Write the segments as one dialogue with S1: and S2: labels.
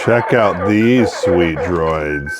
S1: Check out these sweet droids.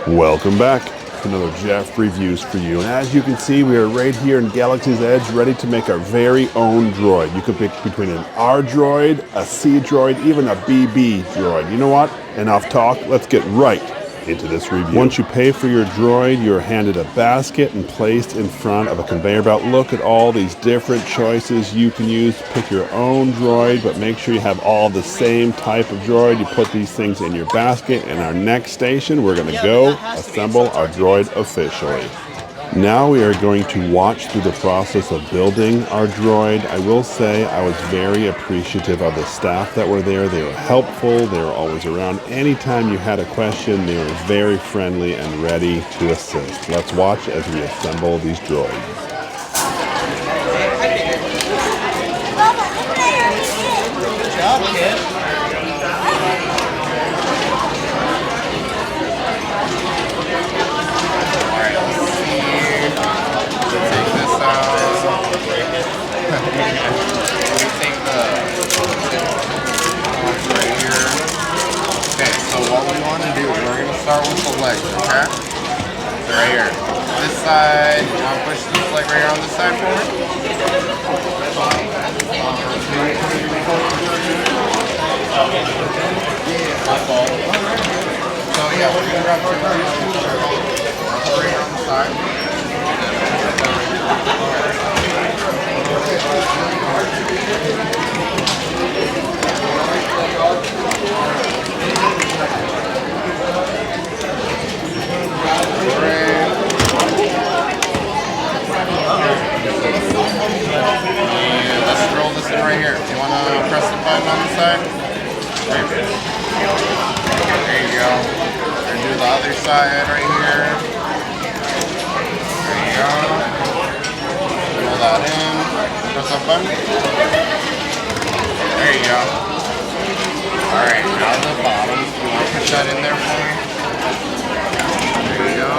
S1: Welcome back to another Jeff Reviews for you. And as you can see, we are right here in Galaxy's Edge, ready to make our very own droid. You could pick between an R droid, a C droid, even a BB droid. You know what? Enough talk, let's get right into this review. Once you pay for your droid, you're handed a basket and placed in front of a conveyor belt. Look at all these different choices you can use. Pick your own droid, but make sure you have all the same type of droid. You put these things in your basket. In our next station, we're going to go assemble our droid officially. Now we are going to watch through the process of building our droid. I will say I was very appreciative of the staff that were there. They were helpful. They were always around. Anytime you had a question, they were very friendly and ready to assist. Let's watch as we assemble these droids.
S2: Good job, kid.
S3: Start with the legs, okay? So right here. This side, you want to push this leg right here on this side for me? So yeah, we're going to grab two of these. Right here on the side. And let's roll this in right here. Do you want to press the button on the side? Right. There you go. And do the other side right here. There you go. Roll that in. Press that button. There you go. Alright, now the bottom. You want to push that in there for me? There you go.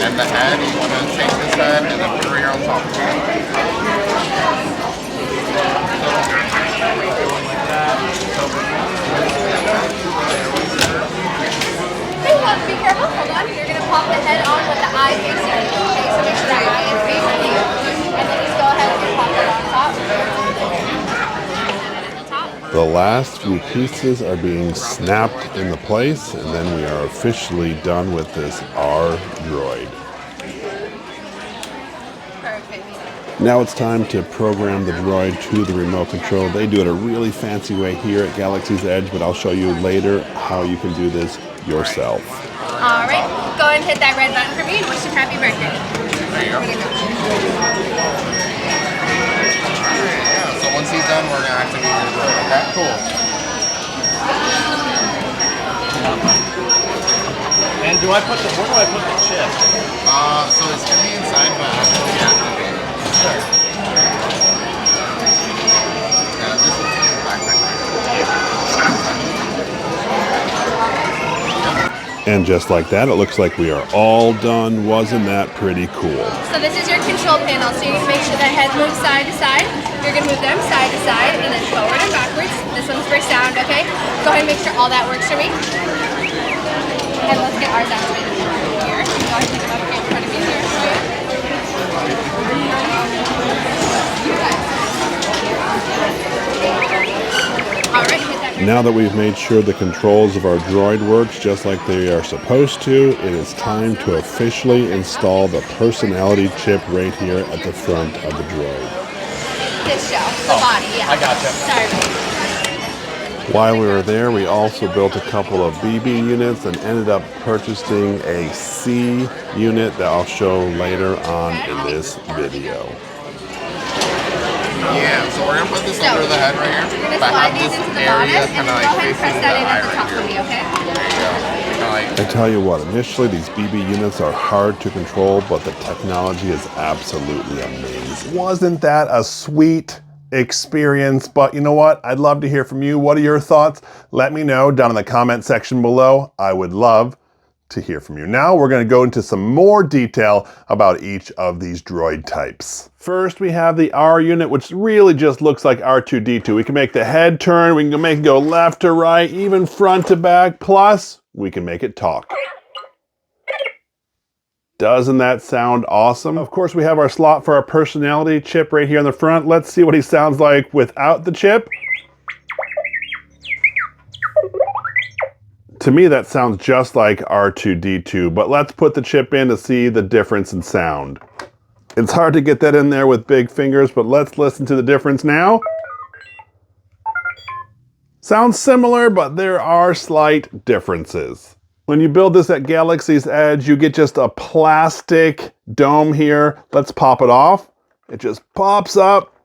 S3: And the head, you want to take this head and then put it right on top of it.
S4: Be careful, hold on. You're going to pop the head on with the eye facing you. Okay, so make sure that eye is facing you. And then just go ahead and pop it on top.
S1: The last few pieces are being snapped into place, and then we are officially done with this R droid.
S4: Perfect.
S1: Now it's time to program the droid to the remote control. They do it a really fancy way here at Galaxy's Edge, but I'll show you later how you can do this yourself.
S4: All right, go ahead and hit that red button for me and wish him happy birthday.
S3: There you go. Yeah, so once he's done, we're going to activate your droid. Okay, cool.
S2: And where do I put the chip?
S3: So it's going to be inside, but I have to deactivate it. Sure. Yeah, this is in the backpack right now.
S1: And just like that, it looks like we are all done. Wasn't that pretty cool?
S4: So this is your control panel. So you're going to make sure the head moves side to side. You're going to move them side to side and then forward and backwards. This one's for sound, okay? Go ahead and make sure all that works for me. And let's get ours activated here. Go ahead and pick them up in front of me here. All right, hit that.
S1: Now that we've made sure the controls of our droid works just like they are supposed to, it is time to officially install the personality chip right here at the front of the droid.
S4: This shell, the body, yeah.
S2: I gotcha.
S4: Sorry.
S1: While we were there, we also built a couple of BB units and ended up purchasing a C unit that I'll show later on in this video.
S3: Yeah, so we're going to put this under the head right here.
S4: You're going to slide these into the bottom and then go ahead and press that in at the top for me, okay?
S3: There you go.
S1: I tell you what, initially these BB units are hard to control, but the technology is absolutely amazing. Wasn't that a sweet experience? But you know what? I'd love to hear from you. What are your thoughts? Let me know down in the comment section below. I would love to hear from you. Now we're going to go into some more detail about each of these droid types. First, we have the R unit, which really just looks like R2-D2. We can make the head turn, we can make it go left to right, even front to back, plus we can make it talk. Doesn't that sound awesome? Of course, we have our slot for our personality chip right here in the front. Let's see what he sounds like without the chip. To me, that sounds just like R2-D2, but let's put the chip in to see the difference in sound. It's hard to get that in there with big fingers, but let's listen to the difference now. Sounds similar, but there are slight differences. When you build this at Galaxy's Edge, you get just a plastic dome here. Let's pop it off. It just pops up.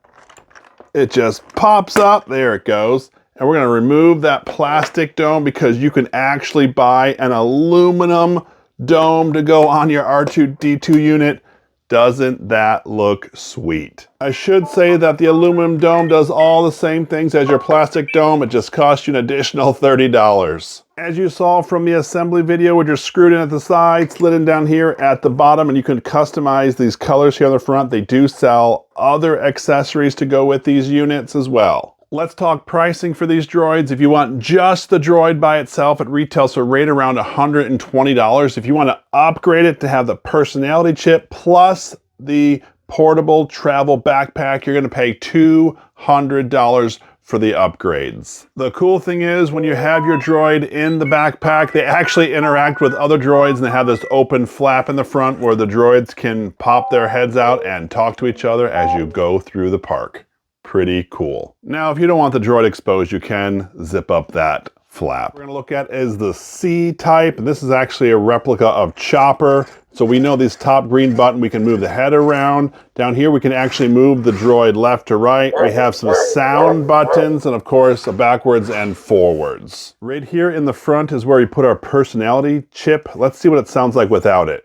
S1: It just pops up. There it goes. And we're going to remove that plastic dome because you can actually buy an aluminum dome to go on your R2-D2 unit. Doesn't that look sweet? I should say that the aluminum dome does all the same things as your plastic dome. It just costs you an additional $30. As you saw from the assembly video, which are screwed in at the side, slid in down here at the bottom, and you can customize these colors here on the front. They do sell other accessories to go with these units as well. Let's talk pricing for these droids. If you want just the droid by itself, it retails for right around $120. If you want to upgrade it to have the personality chip plus the portable travel backpack, you're going to pay $200 for the upgrades. The cool thing is when you have your droid in the backpack, they actually interact with other droids, and they have this open flap in the front where the droids can pop their heads out and talk to each other as you go through the park. Pretty cool. Now, if you don't want the droid exposed, you can zip up that flap. We're gonna look at is the C type, and this is actually a replica of Chopper. So we know this top green button, we can move the head around. Down here, we can actually move the droid left to right. We have some sound buttons, and of course, a backwards and forwards. Right here in the front is where we put our personality chip. Let's see what it sounds like without it.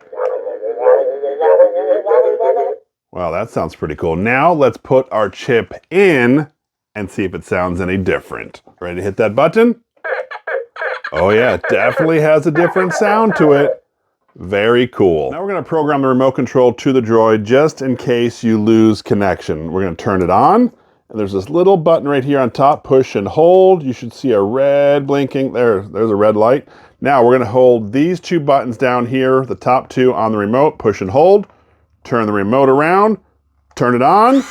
S1: Wow, that sounds pretty cool. Now let's put our chip in and see if it sounds any different. Ready to hit that button? Oh yeah, it definitely has a different sound to it. Very cool. Now we're going to program the remote control to the droid just in case you lose connection. We're going to turn it on, and there's this little button right here on top, push and hold. You should see a red blinking. There's a red light. Now we're going to hold these two buttons down here, the top two on the remote, push and hold. Turn the remote around, turn it on,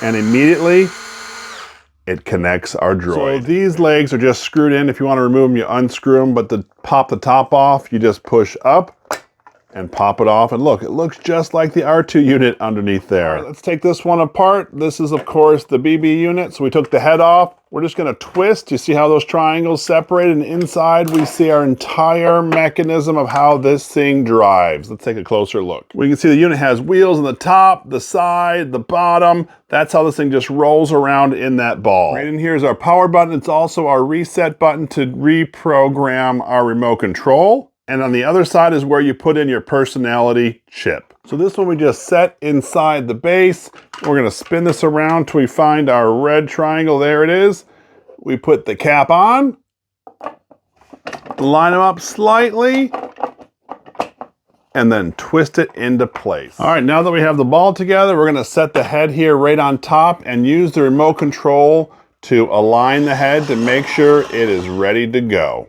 S1: and immediately it connects our droid. So these legs are just screwed in. If you want to remove them, you unscrew them, but to pop the top off, you just push up and pop it off. And look, it looks just like the R2 unit underneath there. All right, let's take this one apart. This is, of course, the BB unit. So we took the head off. We're just going to twist. You see how those triangles separate? And inside, we see our entire mechanism of how this thing drives. Let's take a closer look. We can see the unit has wheels on the top, the side, the bottom. That's how this thing just rolls around in that ball. Right in here is our power button. It's also our reset button to reprogram our remote control. And on the other side is where you put in your personality chip. So this one we just set inside the base. We're gonna spin this around till we find our red triangle. There it is. We put the cap on, line them up slightly, and then twist it into place. All right, now that we have the ball together, we're gonna set the head here right on top and use the remote control to align the head to make sure it is ready to go.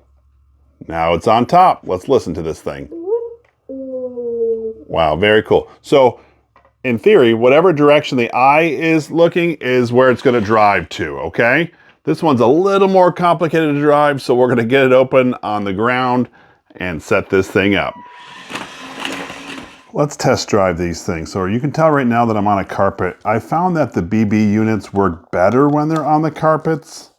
S1: Now it's on top. Let's listen to this thing. Wow, very cool. So in theory, whatever direction the eye is looking is where it's gonna drive to, okay? This one's a little more complicated to drive, so we're gonna get it open on the ground and set this thing up. Let's test drive these things. So you can tell right now that I'm on a carpet. I found that the BB units work better when they're on the carpets.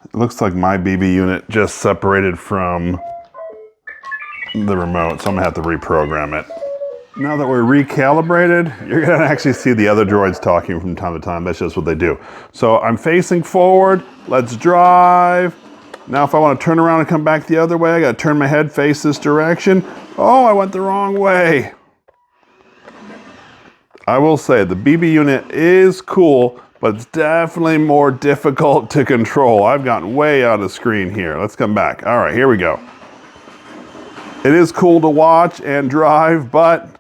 S1: It looks like my BB unit just separated from the remote, so I'm gonna have to reprogram it. Now that we're recalibrated, you're gonna actually see the other droids talking from time to time. That's just what they do. So I'm facing forward, let's drive. Now if I wanna turn around and come back the other way, I gotta turn my head, face this direction. Oh, I went the wrong way. I will say the BB unit is cool, but it's definitely more difficult to control. I've gotten way out of screen here. Let's come back. All right, here we go. It is cool to watch and drive, but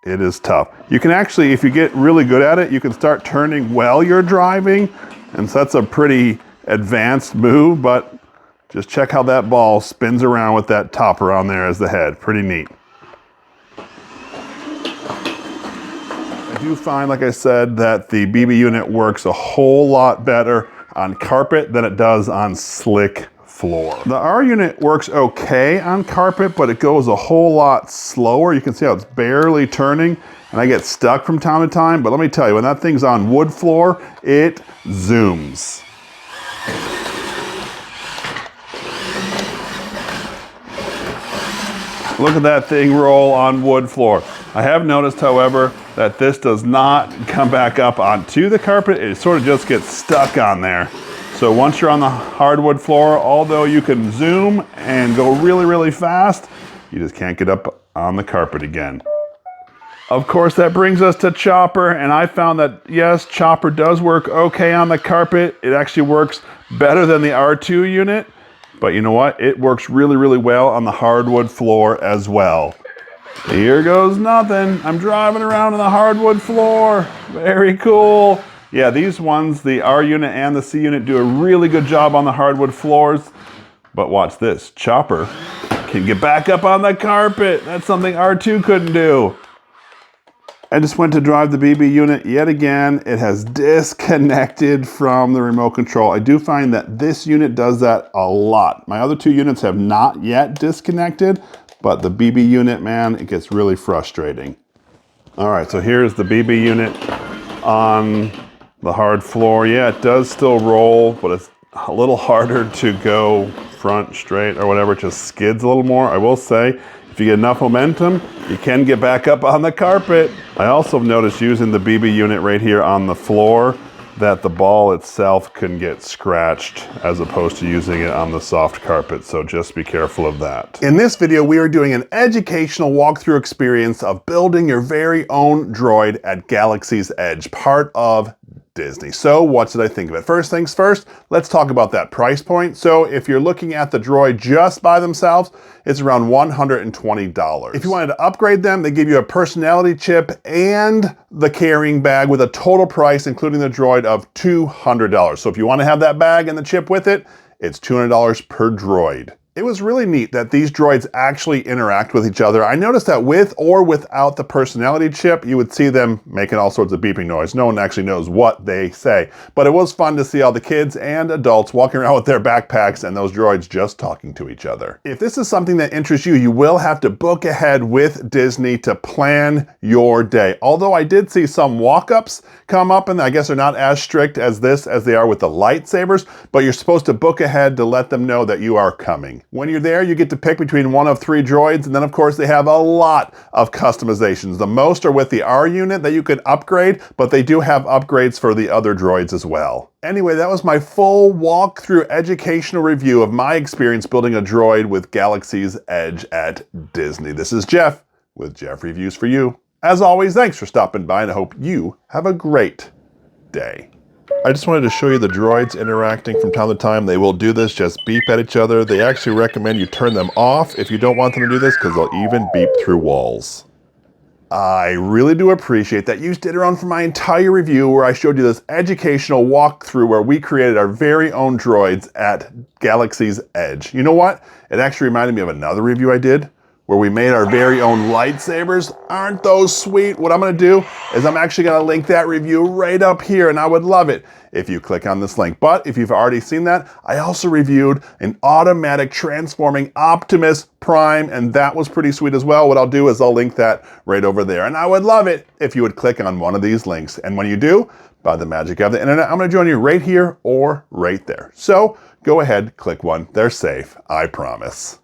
S1: it is tough. You can actually, if you get really good at it, you can start turning while you're driving, and so that's a pretty advanced move, but just check how that ball spins around with that topper on there as the head. Pretty neat. I do find, like I said, that the BB unit works a whole lot better on carpet than it does on slick floor. The R unit works okay on carpet, but it goes a whole lot slower. You can see how it's barely turning, and I get stuck from time to time, but let me tell you, when that thing's on wood floor, it zooms. Look at that thing roll on wood floor. I have noticed, however, that this does not come back up onto the carpet. It sort of just gets stuck on there. So once you're on the hardwood floor, although you can zoom and go really, really fast, you just can't get up on the carpet again. Of course, that brings us to chopper, and I found that, yes, chopper does work okay on the carpet. It actually works better than the R2 unit. But you know what? It works really, really well on the hardwood floor as well. Here goes nothing. I'm driving around on the hardwood floor. Very cool. Yeah, these ones, the R unit and the C unit, do a really good job on the hardwood floors. But watch this. Chopper can get back up on the carpet. That's something R2 couldn't do. I just went to drive the BB unit yet again. It has disconnected from the remote control. I do find that this unit does that a lot. My other two units have not yet disconnected, but the BB unit, man, it gets really frustrating. All right, so here's the BB unit on the hard floor. Yeah, it does still roll, but it's a little harder to go front straight or whatever. It just skids a little more. I will say, if you get enough momentum, you can get back up on the carpet. I also noticed using the BB unit right here on the floor that the ball itself can get scratched as opposed to using it on the soft carpet, so just be careful of that. In this video, we are doing an educational walkthrough experience of building your very own droid at Galaxy's Edge, part of Disney. So what did I think of it? First things first, let's talk about that price point. So if you're looking at the droid just by themselves, it's around $120. If you wanted to upgrade them, they give you a personality chip and the carrying bag with a total price, including the droid, of $200. So if you want to have that bag and the chip with it, it's $200 per droid. It was really neat that these droids actually interact with each other. I noticed that with or without the personality chip, you would see them making all sorts of beeping noise. No one actually knows what they say. But it was fun to see all the kids and adults walking around with their backpacks and those droids just talking to each other. If this is something that interests you, you will have to book ahead with Disney to plan your day. Although I did see some walk-ups come up, and I guess they're not as strict as they are with the lightsabers, but you're supposed to book ahead to let them know that you are coming. When you're there, you get to pick between one of 3 droids, and then of course they have a lot of customizations. The most are with the R unit that you can upgrade, but they do have upgrades for the other droids as well. Anyway, that was my full walkthrough educational review of my experience building a droid with Galaxy's Edge at Disney. This is Jeff with Jeff Reviews for You. As always, thanks for stopping by, and I hope you have a great day. I just wanted to show you the droids interacting from time to time. They will do this, just beep at each other. They actually recommend you turn them off if you don't want them to do this, because they'll even beep through walls. I really do appreciate that you stayed around for my entire review where I showed you this educational walkthrough where we created our very own droids at Galaxy's Edge. You know what? It actually reminded me of another review I did where we made our very own lightsabers. Aren't those sweet? What I'm gonna do is I'm actually gonna link that review right up here, and I would love it if you click on this link. But if you've already seen that, I also reviewed an automatic transforming Optimus Prime, and that was pretty sweet as well. What I'll do is I'll link that right over there, and I would love it if you would click on one of these links. And when you do, by the magic of the internet, I'm gonna join you right here or right there. So go ahead, click one. They're safe, I promise.